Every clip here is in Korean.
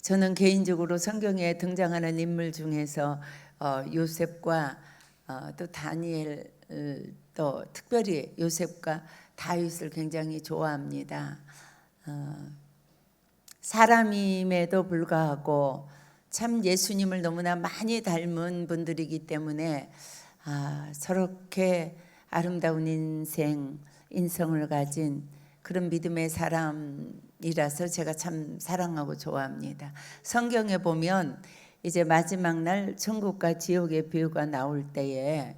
저는 개인적으로 성경에 등장하는 인물 중에서 요셉과 또 다니엘, 또 특별히 요셉과 다윗을 굉장히 좋아합니다. 사람임에도 불구하고 참 예수님을 너무나 많이 닮은 분들이기 때문에 저렇게 아름다운 인성을 가진 그런 믿음의 사람이라서 제가 참 사랑하고 좋아합니다. 성경에 보면 이제 마지막 날 천국과 지옥의 비유가 나올 때에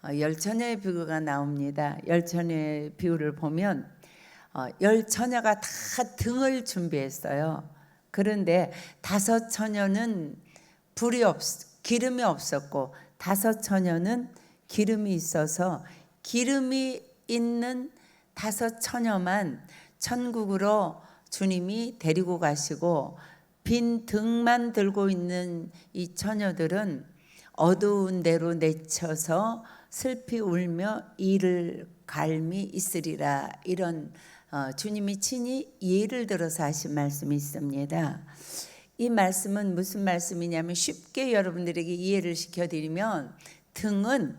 열처녀의 비유가 나옵니다. 열처녀의 비유를 보면 열처녀가 다 등을 준비했어요. 그런데 5처녀는 기름이 없었고 5처녀는 기름이 있어서 기름이 있는 5처녀만 천국으로 주님이 데리고 가시고 빈 등만 들고 있는 이 처녀들은 어두운 데로 내쳐서 슬피 울며 이를 갈미 있으리라. 이런 주님이 친히 예를 들어서 하신 말씀이 있습니다. 이 말씀은 무슨 말씀이냐면 쉽게 여러분들에게 이해를 시켜드리면 등은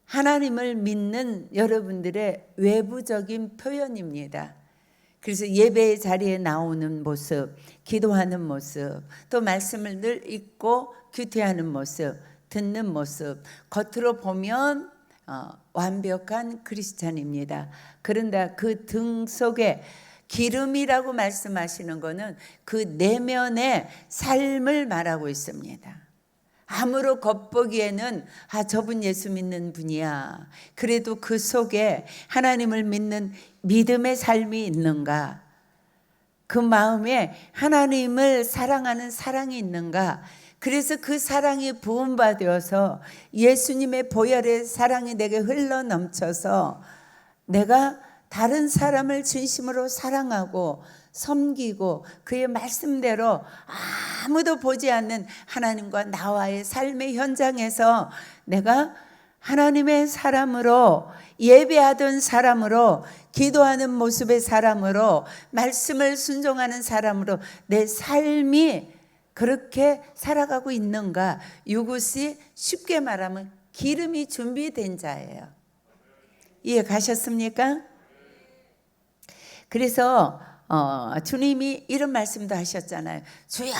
하나님을 믿는 여러분들의 외부적인 표현입니다. 그래서 예배의 자리에 나오는 모습, 기도하는 모습, 또 말씀을 늘 읽고 규태하는 모습, 듣는 모습, 겉으로 보면 완벽한 크리스찬입니다. 그런데 그 등 속에 기름이라고 말씀하시는 것은 그 내면의 삶을 말하고 있습니다. 아무로 겉보기에는 저분 예수 믿는 분이야. 그래도 그 속에 하나님을 믿는 믿음의 삶이 있는가? 그 마음에 하나님을 사랑하는 사랑이 있는가? 그래서 그 사랑이 부음받아서 예수님의 보혈의 사랑이 내게 흘러넘쳐서 내가 다른 사람을 진심으로 사랑하고 섬기고 그의 말씀대로 아무도 보지 않는 하나님과 나와의 삶의 현장에서 내가 하나님의 사람으로, 예배하던 사람으로, 기도하는 모습의 사람으로, 말씀을 순종하는 사람으로 내 삶이 그렇게 살아가고 있는가? 이것이 쉽게 말하면 기름이 준비된 자예요. 이해 가셨습니까? 그래서 주님이 이런 말씀도 하셨잖아요. 주여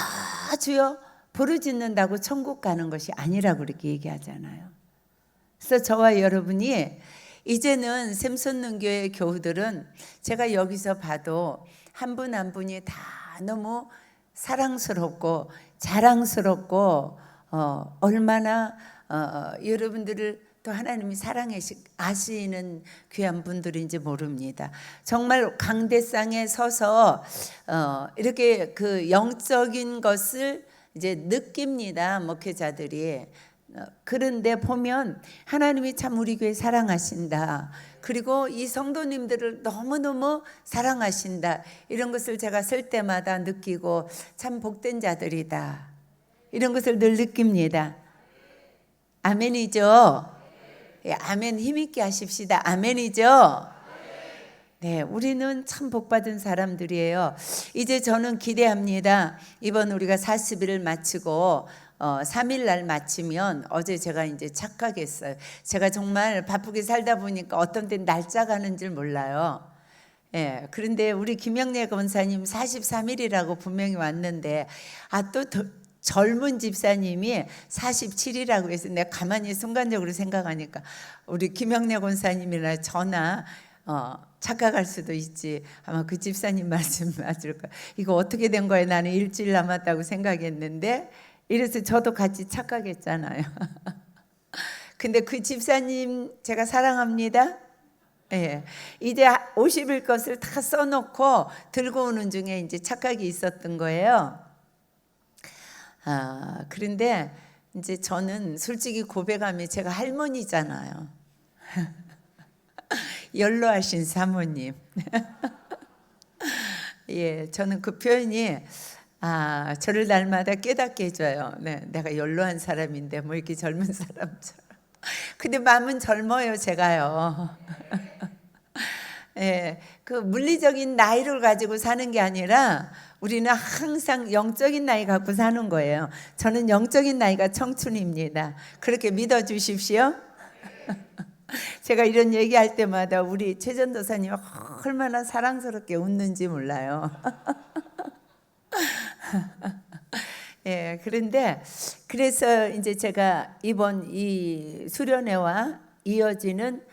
주여 부르짖는다고 천국 가는 것이 아니라고 그렇게 얘기하잖아요. 그래서 저와 여러분이 이제는 샘선능교회 교우들은 제가 여기서 봐도 한 분 한 분이 다 너무 사랑스럽고 자랑스럽고 얼마나 여러분들을 또 하나님이 사랑하시는 귀한 분들인지 모릅니다. 정말 강대상에 서서 이렇게 그 영적인 것을 이제 느낍니다. 목회자들이. 그런데 보면 하나님이 참 우리 교회 사랑하신다. 그리고 이 성도님들을 너무너무 사랑하신다. 이런 것을 제가 쓸 때마다 느끼고 참 복된 자들이다. 이런 것을 늘 느낍니다. 아멘이죠? 아멘 힘있게 하십시다. 아멘이죠? 네, 우리는 참 복받은 사람들이에요. 이제 저는 기대합니다. 이번 우리가 40일을 마치고 3일 날 마치면 어제 제가 이제 착각했어요. 제가 정말 바쁘게 살다 보니까 어떤 때 날짜 가는 줄 몰라요. 예, 그런데 우리 김영래 권사님 43일이라고 분명히 왔는데 또 젊은 집사님이 47이라고 해서 내가 가만히 순간적으로 생각하니까 우리 김영래 권사님이나 저나 착각할 수도 있지. 아마 그 집사님 말씀 맞을 거야. 이거 어떻게 된 거예요? 나는 일주일 남았다고 생각했는데 이래서 저도 같이 착각했잖아요. 근데 그 집사님 제가 사랑합니다. 예, 이제 50일 것을 다 써놓고 들고 오는 중에 이제 착각이 있었던 거예요. 그런데 이제 저는 솔직히 고백하면 제가 할머니잖아요. 연로하신 사모님. 예, 저는 그 표현이 저를 날마다 깨닫게 해줘요. 네, 내가 연로한 사람인데 뭐 이렇게 젊은 사람처럼. 근데 마음은 젊어요, 제가요. 예, 그 물리적인 나이를 가지고 사는 게 아니라 우리는 항상 영적인 나이 갖고 사는 거예요. 저는 영적인 나이가 청춘입니다. 그렇게 믿어주십시오. 제가 이런 얘기할 때마다 우리 최전도사님 얼마나 사랑스럽게 웃는지 몰라요. 예, 그래서 이제 제가 이번 이 수련회와 이어지는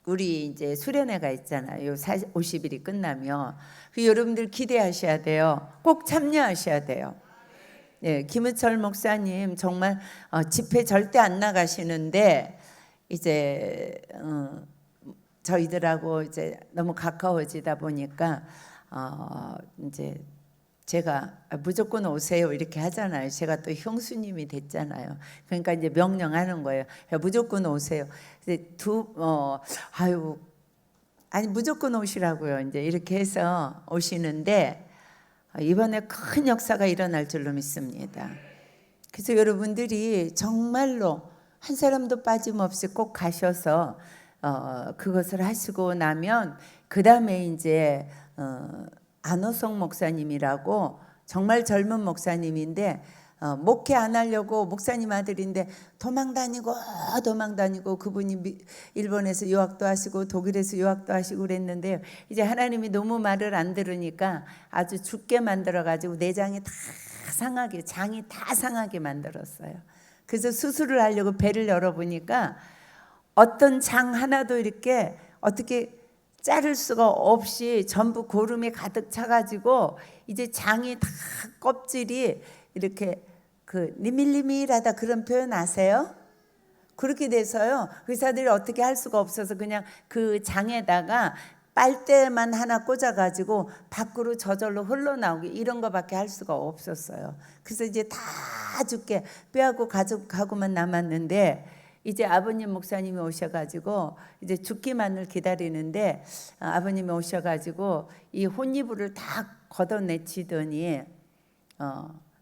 우리 이제 수련회가 있잖아요. 50일이 끝나면 여러분들 기대하셔야 돼요. 꼭 참여하셔야 돼요. 예, 김은철 목사님 정말 집회 절대 안 나가시는데 이제 저희들하고 이제 너무 가까워지다 보니까 이제 제가 무조건 오세요 이렇게 하잖아요. 제가 또 형수님이 됐잖아요. 그러니까 이제 명령하는 거예요. 무조건 오세요. 아니 무조건 오시라고요. 이제 이렇게 해서 오시는데 이번에 큰 역사가 일어날 줄로 믿습니다. 그래서 여러분들이 정말로 한 사람도 빠짐없이 꼭 가셔서 그것을 하시고 나면 그 다음에 이제 안호성 목사님이라고 정말 젊은 목사님인데 목회 안 하려고 목사님 아들인데 도망 다니고 그분이 일본에서 유학도 하시고 독일에서 유학도 하시고 그랬는데요. 이제 하나님이 너무 말을 안 들으니까 아주 죽게 만들어 가지고 내장이 다 상하게, 장이 다 상하게 만들었어요. 그래서 수술을 하려고 배를 열어보니까 어떤 장 하나도 이렇게 어떻게 자를 수가 없이 전부 고름이 가득 차가지고 이제 장이 다 껍질이 이렇게 니밀니밀하다 그런 표현 아세요? 그렇게 돼서요 의사들이 어떻게 할 수가 없어서 그냥 그 장에다가 빨대만 하나 꽂아가지고 밖으로 저절로 흘러나오게 이런 거밖에 할 수가 없었어요. 그래서 이제 다 죽게 뼈하고 가죽하고만 남았는데 이제 아버님 목사님이 오셔가지고 이제 죽기만을 기다리는데 아버님이 오셔가지고 이 혼이불을 다 걷어내치더니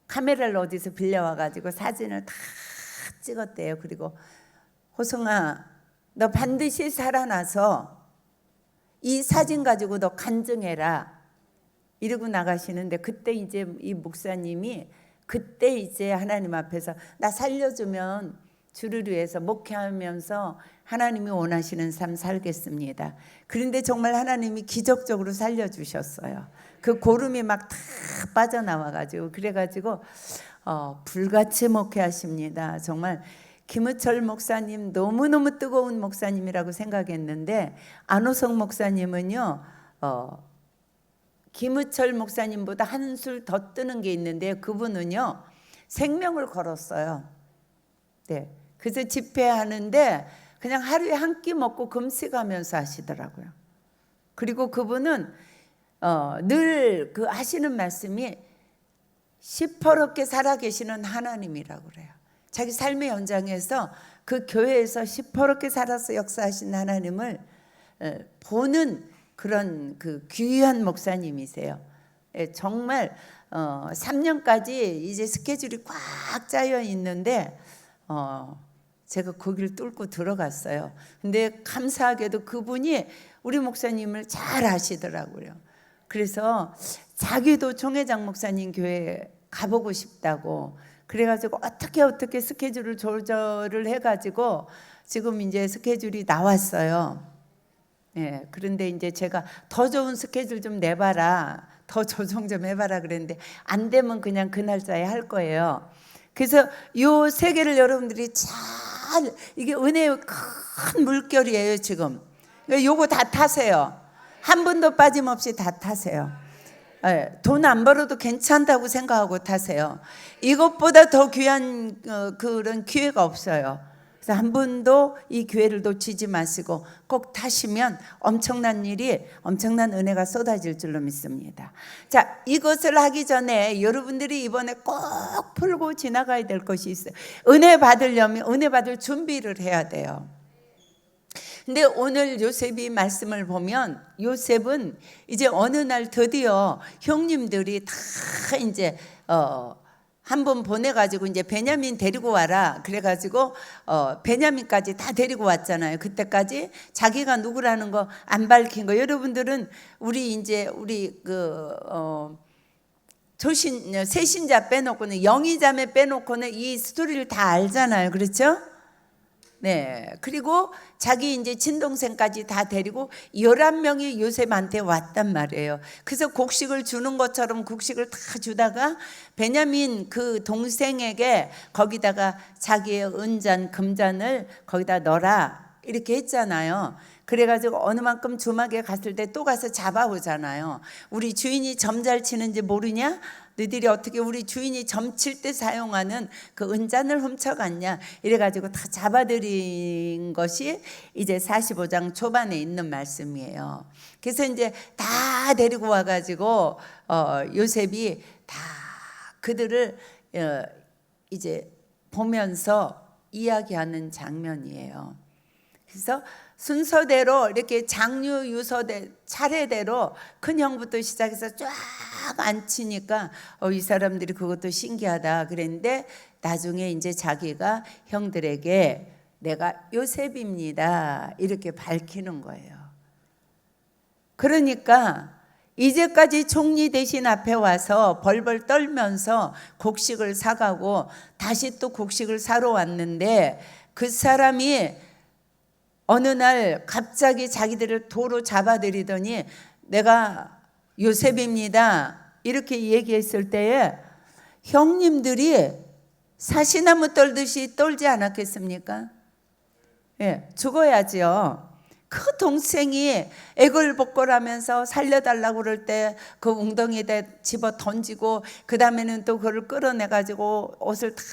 카메라를 어디서 빌려와가지고 사진을 다 찍었대요. 그리고 호성아 너 반드시 살아나서 이 사진 가지고 너 간증해라 이러고 나가시는데 그때 이제 이 목사님이 그때 이제 하나님 앞에서 나 살려주면 주를 위해서 목회하면서 하나님이 원하시는 삶 살겠습니다. 그런데 정말 하나님이 기적적으로 살려주셨어요. 그 고름이 막 다 빠져나와가지고 그래가지고 불같이 목회하십니다. 정말 김은철 목사님 너무너무 뜨거운 목사님이라고 생각했는데 안호성 목사님은요 김은철 목사님보다 한술 더 뜨는 게 있는데 그분은요 생명을 걸었어요. 네. 그래서 집회하는데 그냥 하루에 한 끼 먹고 금식하면서 하시더라고요. 그리고 그분은 늘 그 하시는 말씀이 시퍼렇게 살아계시는 하나님이라고 그래요. 자기 삶의 현장에서 그 교회에서 시퍼렇게 살아서 역사하신 하나님을 보는 그런 그 귀한 목사님이세요. 정말 3년까지 이제 스케줄이 꽉 짜여 있는데 제가 거기를 뚫고 들어갔어요. 근데 감사하게도 그분이 우리 목사님을 잘 아시더라고요. 그래서 자기도 총회장 목사님 교회 가보고 싶다고 그래가지고 어떻게 스케줄을 조절을 해가지고 지금 이제 스케줄이 나왔어요. 예, 그런데 이제 제가 더 좋은 스케줄 좀 내봐라, 더 조정 좀 해봐라 그랬는데 안 되면 그냥 그 날짜에 할 거예요. 그래서 요 세 개를 여러분들이 잘 이게 은혜의 큰 물결이에요 지금. 요거 다 타세요. 한 분도 빠짐없이 다 타세요. 돈 안 벌어도 괜찮다고 생각하고 타세요. 이것보다 더 귀한 그런 기회가 없어요. 그래서 한 분도 이 기회를 놓치지 마시고 꼭 타시면 엄청난 은혜가 쏟아질 줄로 믿습니다. 자, 이것을 하기 전에 여러분들이 이번에 꼭 풀고 지나가야 될 것이 있어요. 은혜 받으려면 은혜 받을 준비를 해야 돼요. 근데 오늘 요셉이 말씀을 보면 요셉은 이제 어느 날 드디어 형님들이 다 이제 한 번 보내가지고 이제 베냐민 데리고 와라 그래가지고 베냐민까지 다 데리고 왔잖아요. 그때까지 자기가 누구라는 거 안 밝힌 거. 여러분들은 우리 세신자 빼놓고는 영의자매 빼놓고는 이 스토리를 다 알잖아요. 그렇죠? 네. 그리고 자기 이제 친동생까지 다 데리고 11명이 요셉한테 왔단 말이에요. 그래서 곡식을 주는 것처럼 곡식을 다 주다가 베냐민 그 동생에게 거기다가 자기의 은잔, 금잔을 거기다 넣어라 이렇게 했잖아요. 그래가지고 어느 만큼 주막에 갔을 때 또 가서 잡아오잖아요. 우리 주인이 점 잘 치는지 모르냐? 너희들이 어떻게 우리 주인이 점칠 때 사용하는 그 은잔을 훔쳐갔냐? 이래가지고 다 잡아들인 것이 이제 45장 초반에 있는 말씀이에요. 그래서 이제 다 데리고 와가지고 요셉이 다 그들을 이제 보면서 이야기하는 장면이에요. 그래서 순서대로 이렇게 장류 유서대 차례대로 큰 형부터 시작해서 쫙 앉히니까 이 사람들이 그것도 신기하다 그랬는데 나중에 이제 자기가 형들에게 내가 요셉입니다 이렇게 밝히는 거예요. 그러니까 이제까지 총리 대신 앞에 와서 벌벌 떨면서 곡식을 사가고 다시 또 곡식을 사러 왔는데 그 사람이 어느 날 갑자기 자기들을 도로 잡아들이더니 내가 요셉입니다 이렇게 얘기했을 때에 형님들이 사시나무 떨듯이 떨지 않았겠습니까? 예, 죽어야지요. 그 동생이 애걸복걸하면서 살려달라고 그럴 때 그 웅덩이에 집어 던지고 그 다음에는 또 그걸 끌어내가지고 옷을 다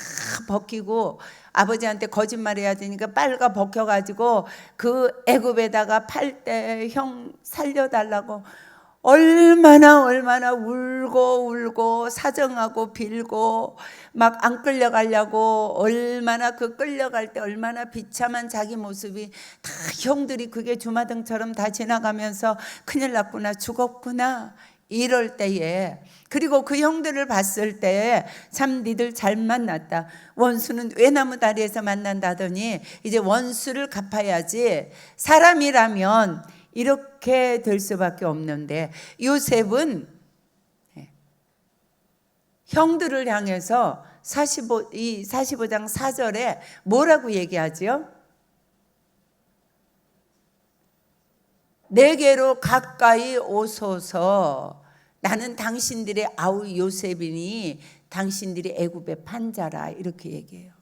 벗기고 아버지한테 거짓말해야 되니까 빨가 벗겨가지고 그 애굽에다가 팔 때 형 살려달라고 얼마나 울고 사정하고 빌고 막 안 끌려가려고 얼마나 그 끌려갈 때 얼마나 비참한 자기 모습이 다 형들이 그게 주마등처럼 다 지나가면서 큰일 났구나 죽었구나 이럴 때에 그리고 그 형들을 봤을 때 참 니들 잘 만났다. 원수는 외나무 다리에서 만난다더니 이제 원수를 갚아야지. 사람이라면 이렇게 될 수밖에 없는데 요셉은 형들을 향해서 45장 4절에 뭐라고 얘기하죠? 내게로 가까이 오소서. 나는 당신들의 아우 요셉이니 당신들이 애굽의 판자라 이렇게 얘기해요.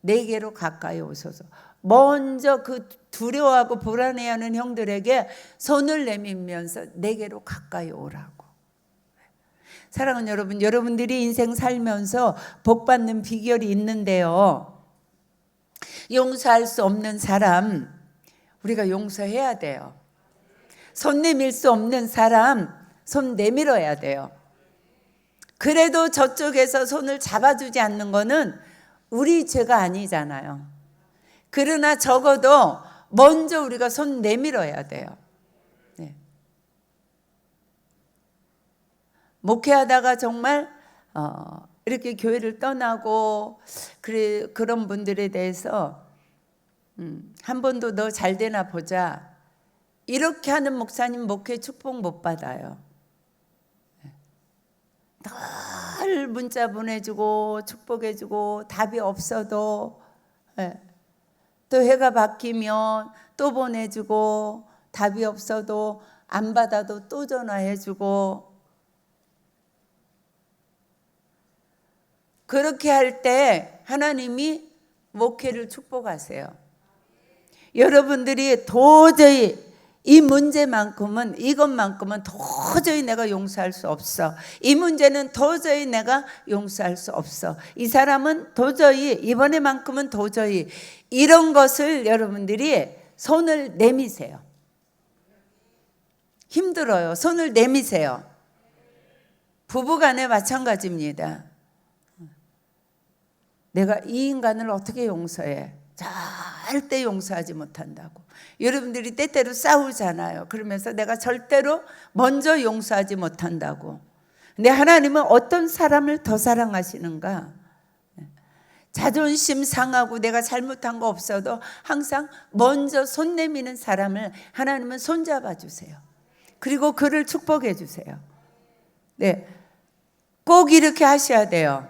내게로 가까이 오소서. 먼저 그 두려워하고 불안해하는 형들에게 손을 내밀면서 내게로 가까이 오라고. 사랑하는 여러분, 여러분들이 인생 살면서 복받는 비결이 있는데요. 용서할 수 없는 사람 우리가 용서해야 돼요. 손 내밀 수 없는 사람 손 내밀어야 돼요. 그래도 저쪽에서 손을 잡아주지 않는 거는 우리 죄가 아니잖아요. 그러나 적어도 먼저 우리가 손 내밀어야 돼요. 네. 목회하다가 정말 이렇게 교회를 떠나고 그런 분들에 대해서 한 번도 너 잘 되나 보자 이렇게 하는 목사님 목회 축복 못 받아요. 늘 문자 보내주고 축복해주고 답이 없어도 또 해가 바뀌면 또 보내주고 답이 없어도 안 받아도 또 전화해주고 그렇게 할 때 하나님이 목회를 축복하세요. 여러분들이 도저히 이 문제만큼은 이것만큼은 도저히 내가 용서할 수 없어. 이 문제는 도저히 내가 용서할 수 없어. 이 사람은 도저히 이번에만큼은 도저히 이런 것을 여러분들이 손을 내미세요. 힘들어요. 손을 내미세요. 부부간에 마찬가지입니다. 내가 이 인간을 어떻게 용서해? 절대 용서하지 못한다고. 여러분들이 때때로 싸우잖아요. 그러면서 내가 절대로 먼저 용서하지 못한다고. 근데 하나님은 어떤 사람을 더 사랑하시는가? 자존심 상하고 내가 잘못한 거 없어도 항상 먼저 손 내미는 사람을 하나님은 손잡아 주세요. 그리고 그를 축복해 주세요. 네, 꼭 이렇게 하셔야 돼요.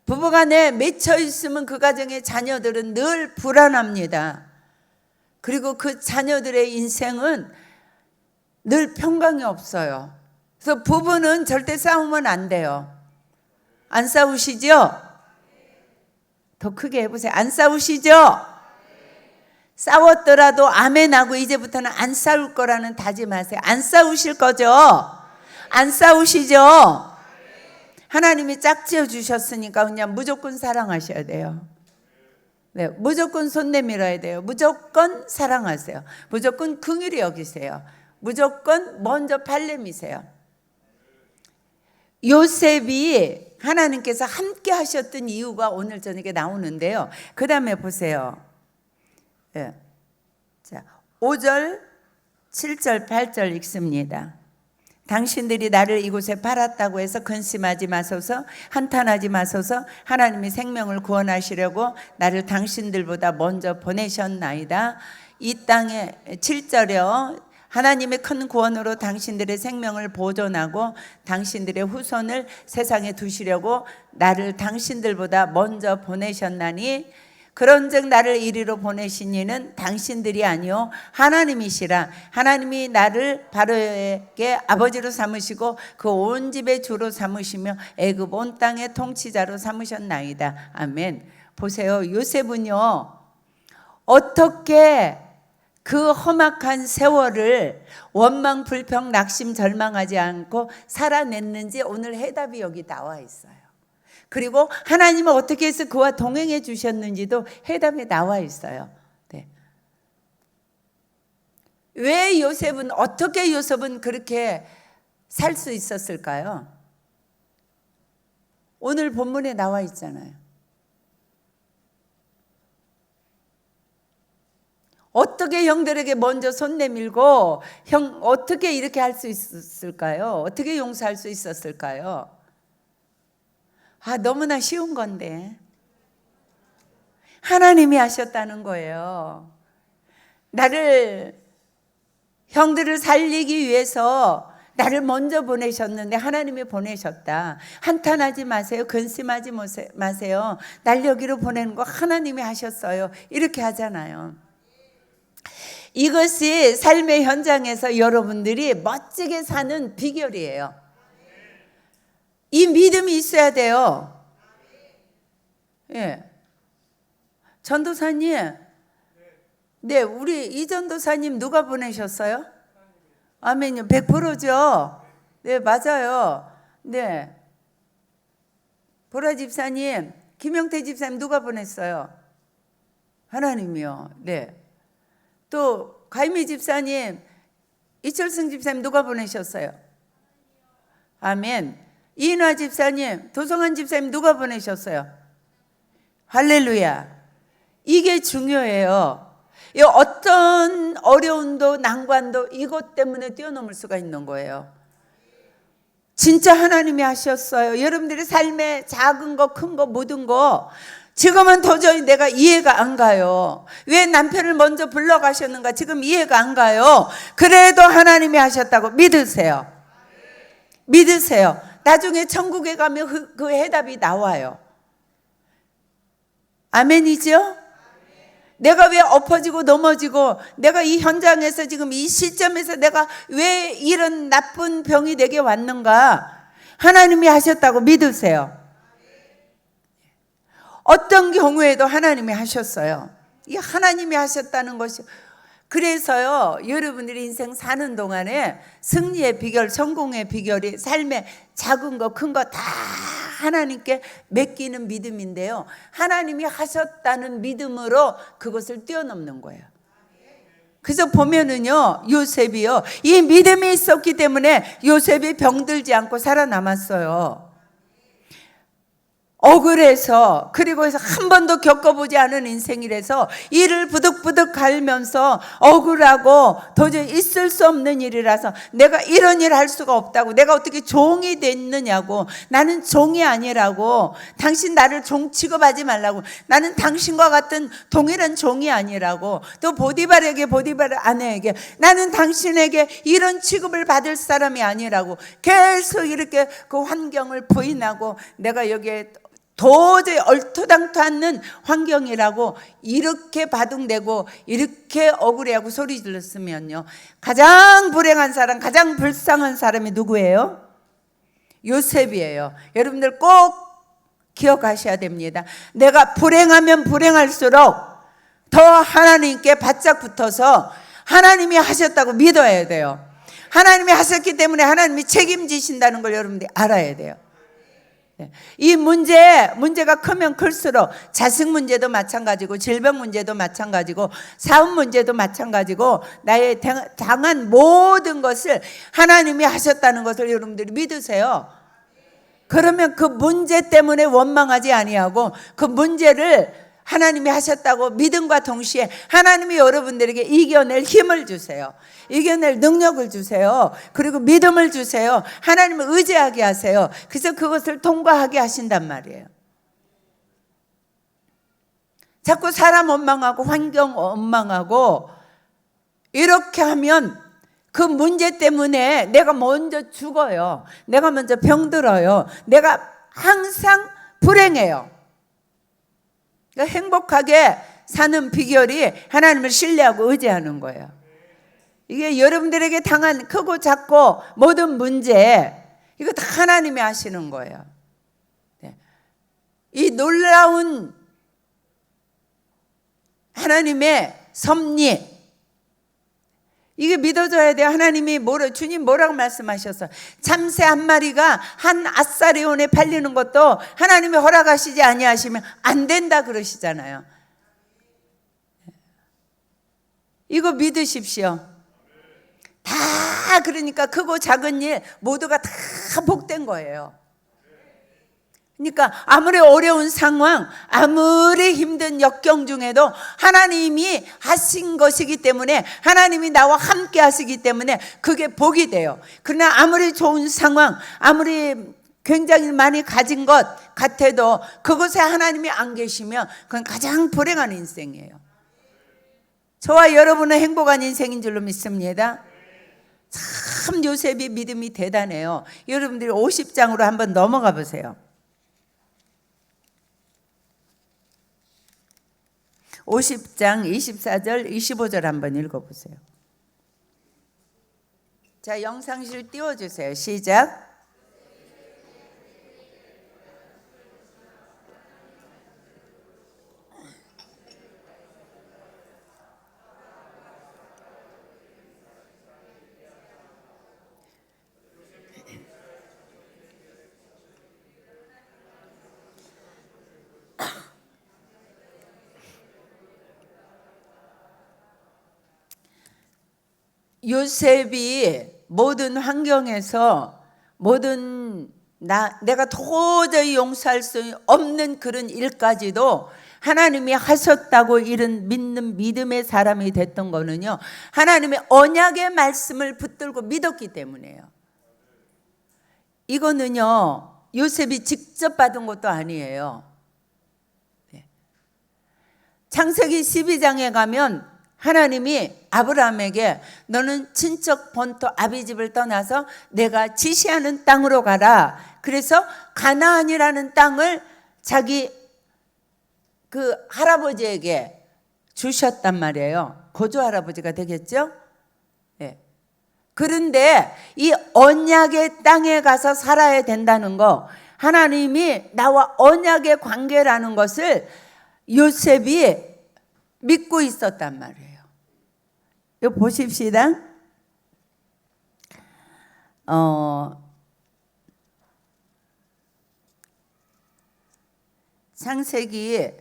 부부간에 맺혀 있으면 그 가정의 자녀들은 늘 불안합니다. 그리고 그 자녀들의 인생은 늘 평강이 없어요. 그래서 부부는 절대 싸우면 안 돼요. 안 싸우시죠? 더 크게 해보세요. 안 싸우시죠? 싸웠더라도 아멘하고 이제부터는 안 싸울 거라는 다짐하세요. 안 싸우실 거죠? 안 싸우시죠? 하나님이 짝지어 주셨으니까 그냥 무조건 사랑하셔야 돼요. 네, 무조건 손 내밀어야 돼요. 무조건 사랑하세요. 무조건 긍휼히 여기세요. 무조건 먼저 발냄이세요. 요셉이 하나님께서 함께 하셨던 이유가 오늘 저녁에 나오는데요. 그 다음에 보세요. 네. 자, 5절, 7절, 8절 읽습니다. 당신들이 나를 이곳에 팔았다고 해서 근심하지 마소서, 한탄하지 마소서. 하나님이 생명을 구원하시려고 나를 당신들보다 먼저 보내셨나이다. 이 땅에 7절에요. 하나님의 큰 구원으로 당신들의 생명을 보존하고 당신들의 후손을 세상에 두시려고 나를 당신들보다 먼저 보내셨나니 그런즉 나를 이리로 보내신 이는 당신들이 아니요 하나님이시라. 하나님이 나를 바로에게 아버지로 삼으시고 그 온 집의 주로 삼으시며 애굽 온 땅의 통치자로 삼으셨나이다. 아멘. 보세요. 요셉은요 어떻게 그 험악한 세월을 원망, 불평, 낙심, 절망하지 않고 살아냈는지 오늘 해답이 여기 나와 있어요. 그리고 하나님은 어떻게 해서 그와 동행해 주셨는지도 해답에 나와 있어요. 네. 왜 요셉은, 어떻게 요셉은 그렇게 살 수 있었을까요? 오늘 본문에 나와 있잖아요. 어떻게 형들에게 먼저 손 내밀고 어떻게 이렇게 할 수 있었을까요? 어떻게 용서할 수 있었을까요? 너무나 쉬운 건데 하나님이 하셨다는 거예요. 나를, 형들을 살리기 위해서 나를 먼저 보내셨는데 하나님이 보내셨다. 한탄하지 마세요. 근심하지 마세요. 날 여기로 보내는 거 하나님이 하셨어요. 이렇게 하잖아요. 이것이 삶의 현장에서 여러분들이 멋지게 사는 비결이에요. 이 믿음이 있어야 돼요. 예. 전도사님, 네, 우리 이 전도사님 누가 보내셨어요? 아멘요. 100%죠. 네, 맞아요. 네. 보라 집사님, 김영태 집사님 누가 보냈어요? 하나님이요. 네. 또 가임희 집사님, 이철승 집사님 누가 보내셨어요? 아멘. 이인화 집사님, 도성환 집사님 누가 보내셨어요? 할렐루야. 이게 중요해요. 어떤 어려움도 난관도 이것 때문에 뛰어넘을 수가 있는 거예요. 진짜 하나님이 하셨어요. 여러분들의 삶에 작은 거, 큰 거, 모든 거 지금은 도저히 내가 이해가 안 가요. 왜 남편을 먼저 불러가셨는가 지금 이해가 안 가요. 그래도 하나님이 하셨다고 믿으세요. 믿으세요. 나중에 천국에 가면 그 해답이 나와요. 아멘이죠? 내가 왜 엎어지고 넘어지고 내가 이 현장에서 지금 이 시점에서 내가 왜 이런 나쁜 병이 내게 왔는가? 하나님이 하셨다고 믿으세요. 어떤 경우에도 하나님이 하셨어요. 이 하나님이 하셨다는 것이, 그래서요 여러분들이 인생 사는 동안에 승리의 비결, 성공의 비결이 삶의 작은 거 큰 거 다 하나님께 맡기는 믿음인데요, 하나님이 하셨다는 믿음으로 그것을 뛰어넘는 거예요. 그래서 보면은요 요셉이요 이 믿음이 있었기 때문에 요셉이 병들지 않고 살아남았어요. 억울해서, 그리고 해서 한 번도 겪어보지 않은 인생이라서 이를 부득부득 갈면서 억울하고 도저히 있을 수 없는 일이라서 내가 이런 일 할 수가 없다고, 내가 어떻게 종이 됐느냐고, 나는 종이 아니라고, 당신 나를 종 취급하지 말라고, 나는 당신과 같은 동일한 종이 아니라고, 또 보디발에게, 보디발 아내에게 나는 당신에게 이런 취급을 받을 사람이 아니라고 계속 이렇게 그 환경을 부인하고, 내가 여기에 도저히 얼토당토 않는 환경이라고 이렇게 바둥대고 이렇게 억울해하고 소리 질렀으면요, 가장 불행한 사람, 가장 불쌍한 사람이 누구예요? 요셉이에요. 여러분들 꼭 기억하셔야 됩니다. 내가 불행하면 불행할수록 더 하나님께 바짝 붙어서 하나님이 하셨다고 믿어야 돼요. 하나님이 하셨기 때문에 하나님이 책임지신다는 걸 여러분들이 알아야 돼요. 이 문제가 크면 클수록 자식 문제도 마찬가지고, 질병 문제도 마찬가지고, 사업 문제도 마찬가지고, 나의 당한 모든 것을 하나님이 하셨다는 것을 여러분들이 믿으세요. 그러면 그 문제 때문에 원망하지 아니하고 그 문제를 하나님이 하셨다고 믿음과 동시에 하나님이 여러분들에게 이겨낼 힘을 주세요. 이겨낼 능력을 주세요. 그리고 믿음을 주세요. 하나님을 의지하게 하세요. 그래서 그것을 통과하게 하신단 말이에요. 자꾸 사람 원망하고 환경 원망하고 이렇게 하면 그 문제 때문에 내가 먼저 죽어요. 내가 먼저 병들어요. 내가 항상 불행해요. 그러니까 행복하게 사는 비결이 하나님을 신뢰하고 의지하는 거예요. 이게 여러분들에게 당한 크고 작고 모든 문제, 이거 다 하나님이 하시는 거예요. 이 놀라운 하나님의 섭리, 이게 믿어져야 돼요. 하나님이 주님 뭐라고 말씀하셨어요? 참새 한 마리가 한 아사리온에 팔리는 것도 하나님이 허락하시지 아니하시면 안 된다 그러시잖아요. 이거 믿으십시오. 다 그러니까 크고 작은 일 모두가 다 복된 거예요. 그러니까 아무리 어려운 상황, 아무리 힘든 역경 중에도 하나님이 하신 것이기 때문에, 하나님이 나와 함께 하시기 때문에 그게 복이 돼요. 그러나 아무리 좋은 상황, 아무리 굉장히 많이 가진 것 같아도 그곳에 하나님이 안 계시면 그건 가장 불행한 인생이에요. 저와 여러분은 행복한 인생인 줄로 믿습니다. 참 요셉이 믿음이 대단해요. 여러분들이 50장으로 한번 넘어가 보세요. 50장 24절 25절 한번 읽어보세요. 자, 영상실 띄워주세요. 시작. 요셉이 모든 환경에서 내가 도저히 용서할 수 없는 그런 일까지도 하나님이 하셨다고 이런 믿는 믿음의 사람이 됐던 거는요, 하나님의 언약의 말씀을 붙들고 믿었기 때문이에요. 이거는요, 요셉이 직접 받은 것도 아니에요. 창세기 12장에 가면 하나님이 아브라함에게 너는 친척 본토 아비집을 떠나서 내가 지시하는 땅으로 가라. 그래서 가나안이라는 땅을 자기 그 할아버지에게 주셨단 말이에요. 고조 할아버지가 되겠죠? 네. 그런데 이 언약의 땅에 가서 살아야 된다는 거, 하나님이 나와 언약의 관계라는 것을 요셉이 믿고 있었단 말이에요. 이거 보십시다. 창세기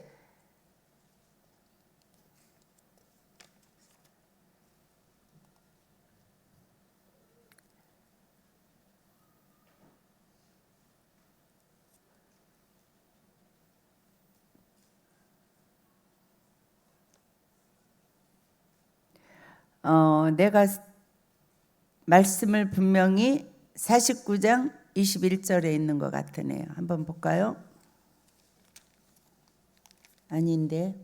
내가 말씀을 분명히 49장 21절에 있는 것 같으네요. 한번 볼까요? 아닌데.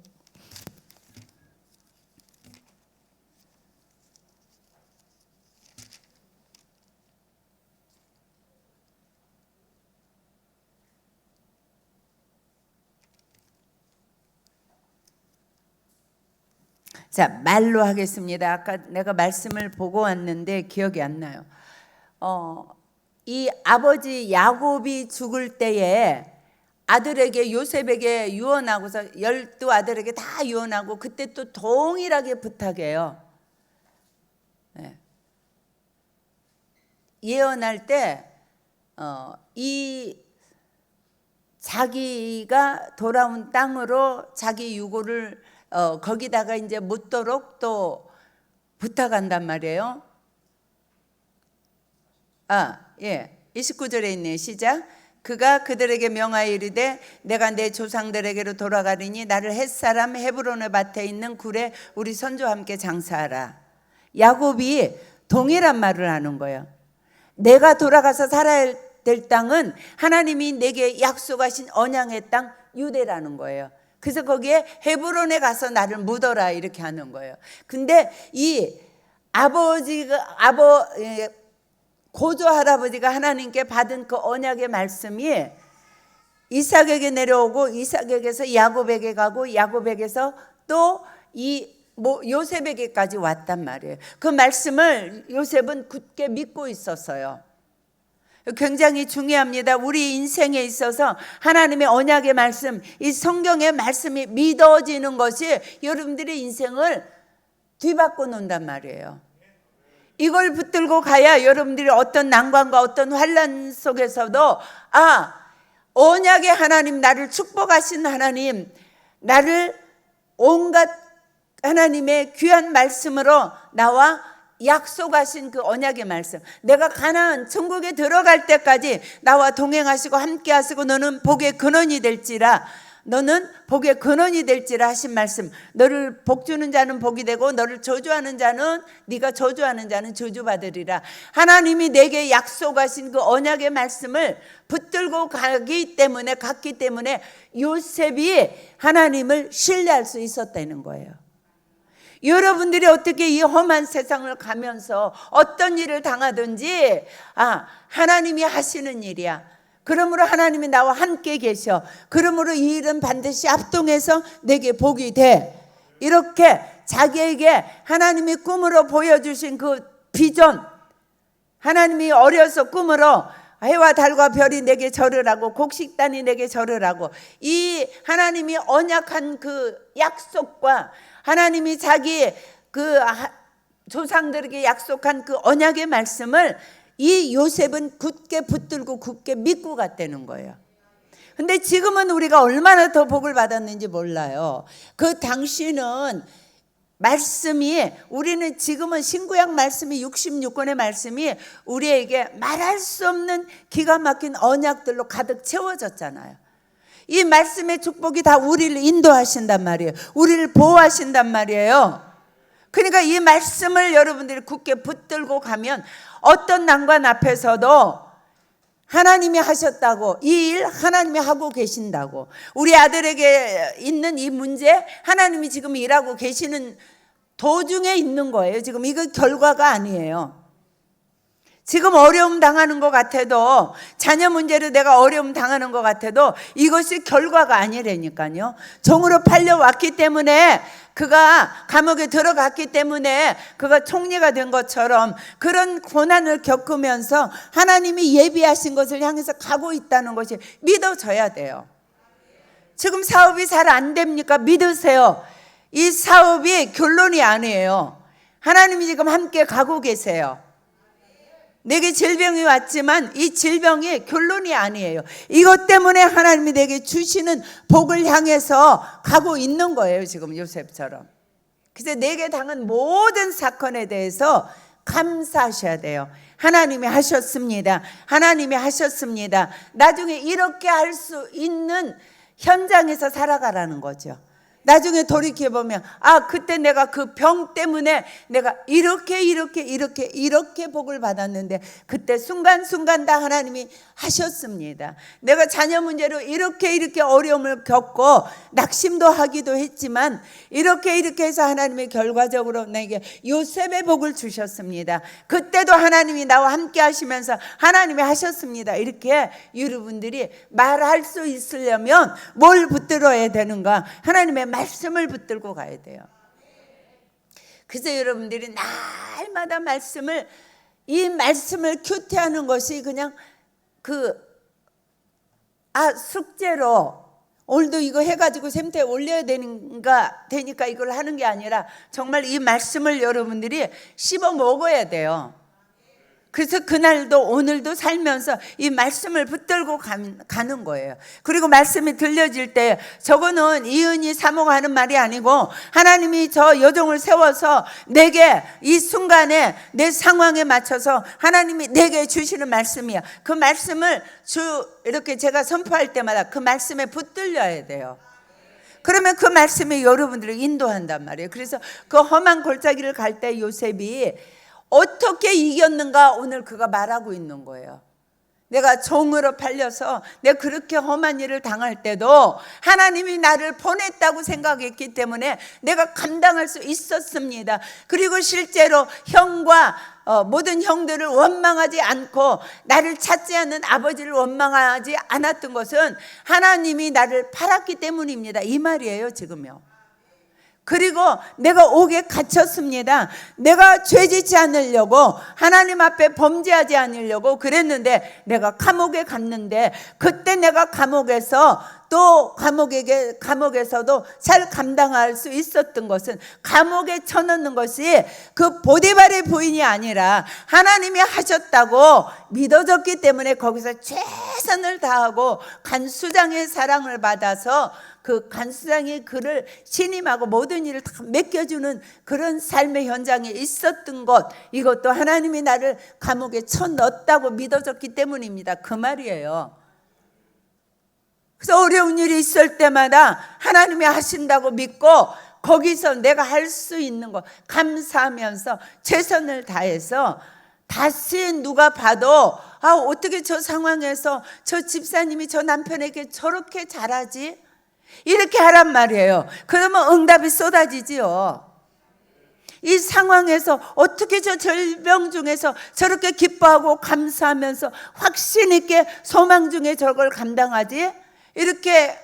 자, 말로 하겠습니다. 아까 내가 말씀을 보고 왔는데 기억이 안 나요. 이 아버지 야곱이 죽을 때에 아들에게 요셉에게 유언하고서 12아들에게 다 유언하고 그때 또 동일하게 부탁해요. 네. 예언할 때 이 자기가 돌아온 땅으로 자기 유고를 거기다가 이제 묻도록 또 부탁한단 말이에요. 29절에 있네요. 시작. 그가 그들에게 명하여 이르되 내가 내 조상들에게로 돌아가리니 나를 헷사람 헤브론의 밭에 있는 굴에 우리 선조와 함께 장사하라. 야곱이 동일한 말을 하는 거예요. 내가 돌아가서 살아야 될 땅은 하나님이 내게 약속하신 언약의 땅 유대라는 거예요. 그래서 거기에 헤브론에 가서 나를 묻어라 이렇게 하는 거예요. 근데 이 고조 할아버지가 하나님께 받은 그 언약의 말씀이 이삭에게 내려오고 이삭에게서 야곱에게 가고 야곱에게서 또 요셉에게까지 왔단 말이에요. 그 말씀을 요셉은 굳게 믿고 있었어요. 굉장히 중요합니다. 우리 인생에 있어서 하나님의 언약의 말씀, 이 성경의 말씀이 믿어지는 것이 여러분들의 인생을 뒤바꿔 놓는단 말이에요. 이걸 붙들고 가야 여러분들이 어떤 난관과 어떤 환난 속에서도 언약의 하나님, 나를 축복하신 하나님, 나를 온갖 하나님의 귀한 말씀으로 나와 약속하신 그 언약의 말씀, 내가 가나안 천국에 들어갈 때까지 나와 동행하시고 함께 하시고 너는 복의 근원이 될지라, 너는 복의 근원이 될지라 하신 말씀, 너를 복주는 자는 복이 되고 너를 저주하는 자는, 네가 저주하는 자는 저주받으리라. 하나님이 내게 약속하신 그 언약의 말씀을 붙들고 갔기 때문에 요셉이 하나님을 신뢰할 수 있었다는 거예요. 여러분들이 어떻게 이 험한 세상을 가면서 어떤 일을 당하든지 하나님이 하시는 일이야. 그러므로 하나님이 나와 함께 계셔. 그러므로 이 일은 반드시 합동해서 내게 복이 돼. 이렇게 자기에게 하나님이 꿈으로 보여주신 그 비전, 하나님이 어려서 꿈으로 해와 달과 별이 내게 절으라고, 곡식단이 내게 절으라고, 이 하나님이 언약한 그 약속과 하나님이 자기 그 조상들에게 약속한 그 언약의 말씀을 이 요셉은 굳게 붙들고 굳게 믿고 갔다는 거예요. 근데 지금은 우리가 얼마나 더 복을 받았는지 몰라요. 그 당시는 말씀이, 우리는 지금은 신구약 말씀이 66권의 말씀이 우리에게 말할 수 없는 기가 막힌 언약들로 가득 채워졌잖아요. 이 말씀의 축복이 다 우리를 인도하신단 말이에요. 우리를 보호하신단 말이에요. 그러니까 이 말씀을 여러분들이 굳게 붙들고 가면 어떤 난관 앞에서도 하나님이 하셨다고, 이 일 하나님이 하고 계신다고, 우리 아들에게 있는 이 문제 하나님이 지금 일하고 계시는 도중에 있는 거예요. 지금 이거 결과가 아니에요. 지금 어려움 당하는 것 같아도, 자녀 문제로 내가 어려움 당하는 것 같아도 이것이 결과가 아니라니까요. 종으로 팔려왔기 때문에, 그가 감옥에 들어갔기 때문에 그가 총리가 된 것처럼 그런 고난을 겪으면서 하나님이 예비하신 것을 향해서 가고 있다는 것이 믿어져야 돼요. 지금 사업이 잘 안 됩니까? 믿으세요. 이 사업이 결론이 아니에요. 하나님이 지금 함께 가고 계세요. 내게 질병이 왔지만 이 질병이 결론이 아니에요. 이것 때문에 하나님이 내게 주시는 복을 향해서 가고 있는 거예요. 지금 요셉처럼. 그래서 내게 당한 모든 사건에 대해서 감사하셔야 돼요. 하나님이 하셨습니다. 하나님이 하셨습니다. 나중에 이렇게 할 수 있는 현장에서 살아가라는 거죠. 나중에 돌이켜보면 그때 내가 그 병 때문에 내가 이렇게 복을 받았는데 그때 순간순간 다 하나님이 하셨습니다. 내가 자녀 문제로 이렇게 어려움을 겪고 낙심도 하기도 했지만 이렇게 해서 하나님이 결과적으로 내게 요셉의 복을 주셨습니다. 그때도 하나님이 나와 함께 하시면서 하나님이 하셨습니다. 이렇게 여러분들이 말할 수 있으려면 뭘 붙들어야 되는가? 하나님의 말씀을 붙들고 가야 돼요. 그래서 여러분들이 날마다 이 말씀을 큐티하는 것이 그냥 숙제로 오늘도 이거 해가지고 샘터에 올려야 되니까 이걸 하는 게 아니라 정말 이 말씀을 여러분들이 씹어 먹어야 돼요. 그래서 그날도 오늘도 살면서 이 말씀을 붙들고 가는 거예요. 그리고 말씀이 들려질 때 저거는 이은희 사모가 하는 말이 아니고 하나님이 저 여종을 세워서 내게 이 순간에 내 상황에 맞춰서 하나님이 내게 주시는 말씀이야. 그 말씀을 이렇게 제가 선포할 때마다 그 말씀에 붙들려야 돼요. 그러면 그 말씀이 여러분들을 인도한단 말이에요. 그래서 그 험한 골짜기를 갈 때 요셉이 어떻게 이겼는가 오늘 그가 말하고 있는 거예요. 내가 종으로 팔려서 내가 그렇게 험한 일을 당할 때도 하나님이 나를 보냈다고 생각했기 때문에 내가 감당할 수 있었습니다. 그리고 실제로 형과 모든 형들을 원망하지 않고 나를 찾지 않는 아버지를 원망하지 않았던 것은 하나님이 나를 팔았기 때문입니다. 이 말이에요 지금요. 그리고 내가 옥에 갇혔습니다. 내가 죄짓지 않으려고 하나님 앞에 범죄하지 않으려고 그랬는데 내가 감옥에 갔는데 그때 내가 감옥에서 또 감옥에서도 잘 감당할 수 있었던 것은 감옥에 쳐넣는 것이 그 보디발의 부인이 아니라 하나님이 하셨다고 믿어졌기 때문에 거기서 최선을 다하고 간수장의 사랑을 받아서 그 간수장이 그를 신임하고 모든 일을 다 맡겨주는 그런 삶의 현장에 있었던 것, 이것도 하나님이 나를 감옥에 쳐넣었다고 믿어졌기 때문입니다. 그 말이에요. 그래서 어려운 일이 있을 때마다 하나님이 하신다고 믿고 거기서 내가 할 수 있는 것 감사하면서 최선을 다해서 다시 누가 봐도 어떻게 저 상황에서 저 집사님이 저 남편에게 저렇게 잘하지? 이렇게 하란 말이에요. 그러면 응답이 쏟아지지요. 이 상황에서 어떻게 저 절병 중에서 저렇게 기뻐하고 감사하면서 확신 있게 소망 중에 저걸 감당하지? 이렇게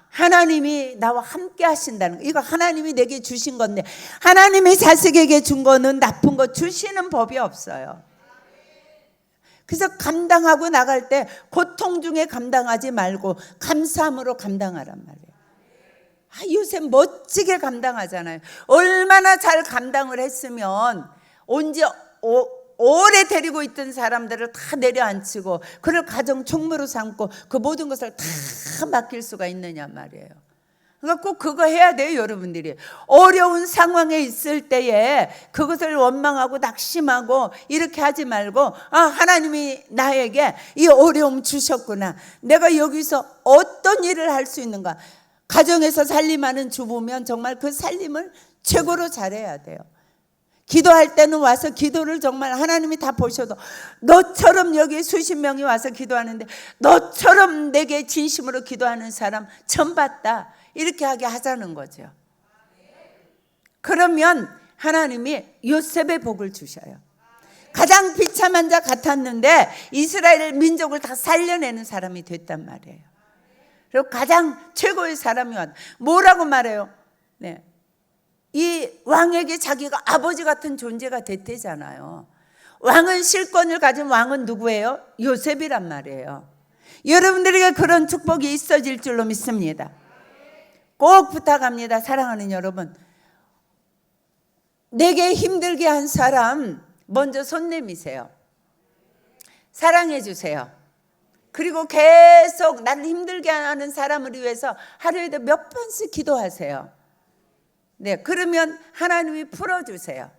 하나님이 나와 함께 하신다는 거. 이거 하나님이 내게 주신 건데 하나님이 자식에게 준 거는 나쁜 거 주시는 법이 없어요. 그래서 감당하고 나갈 때 고통 중에 감당하지 말고 감사함으로 감당하란 말이에요. 요새 멋지게 감당하잖아요. 얼마나 잘 감당을 했으면 언제 오래 데리고 있던 사람들을 다 내려앉히고 그를 가정 총무로 삼고 그 모든 것을 다 맡길 수가 있느냐 말이에요. 그러니까 꼭 그거 해야 돼요. 여러분들이 어려운 상황에 있을 때에 그것을 원망하고 낙심하고 이렇게 하지 말고 하나님이 나에게 이 어려움 주셨구나. 내가 여기서 어떤 일을 할 수 있는가. 가정에서 살림하는 주부면 정말 그 살림을 최고로 잘해야 돼요. 기도할 때는 와서 기도를 정말 하나님이 다 보셔도 너처럼 여기 수십 명이 와서 기도하는데 너처럼 내게 진심으로 기도하는 사람 처음 봤다. 이렇게 하게 하자는 거죠. 그러면 하나님이 요셉의 복을 주셔요. 가장 비참한 자 같았는데 이스라엘 민족을 다 살려내는 사람이 됐단 말이에요. 그리고 가장 최고의 사람이 왔다. 뭐라고 말해요? 네. 이 왕에게 자기가 아버지 같은 존재가 됐대잖아요. 왕은 실권을 가진 왕은 누구예요? 요셉이란 말이에요. 여러분들에게 그런 축복이 있어질 줄로 믿습니다. 꼭 부탁합니다. 사랑하는 여러분, 내게 힘들게 한 사람 먼저 손 내미세요. 사랑해 주세요. 그리고 계속 나를 힘들게 하는 사람을 위해서 하루에도 몇 번씩 기도하세요. 네, 그러면 하나님이 풀어주세요.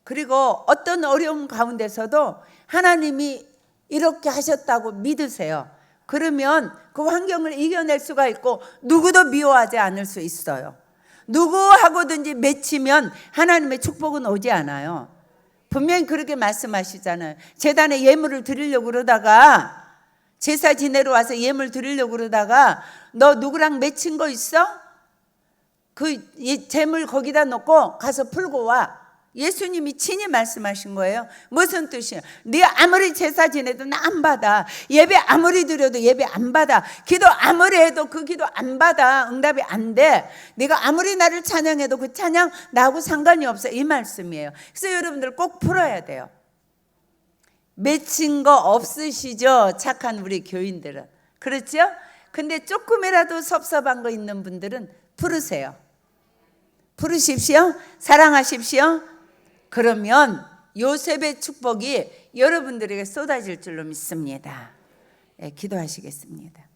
그리고 어떤 어려움 가운데서도 하나님이 이렇게 하셨다고 믿으세요. 그러면 그 환경을 이겨낼 수가 있고 누구도 미워하지 않을 수 있어요. 누구하고든지 맺히면 하나님의 축복은 오지 않아요. 분명히 그렇게 말씀하시잖아요. 제단에 예물을 드리려고 그러다가, 제사 지내러 와서 예물 드리려고 그러다가 너 누구랑 맺힌 거 있어? 그 재물 거기다 놓고 가서 풀고 와. 예수님이 친히 말씀하신 거예요. 무슨 뜻이에요? 네 아무리 제사 지내도 나 안 받아. 예배 아무리 드려도 예배 안 받아. 기도 아무리 해도 그 기도 안 받아. 응답이 안 돼. 네가 아무리 나를 찬양해도 그 찬양 나하고 상관이 없어. 이 말씀이에요. 그래서 여러분들 꼭 풀어야 돼요. 맺힌 거 없으시죠? 착한 우리 교인들은. 그렇죠? 근데 조금이라도 섭섭한 거 있는 분들은 풀으세요. 풀으십시오. 사랑하십시오. 그러면 요셉의 축복이 여러분들에게 쏟아질 줄로 믿습니다. 네, 기도하시겠습니다.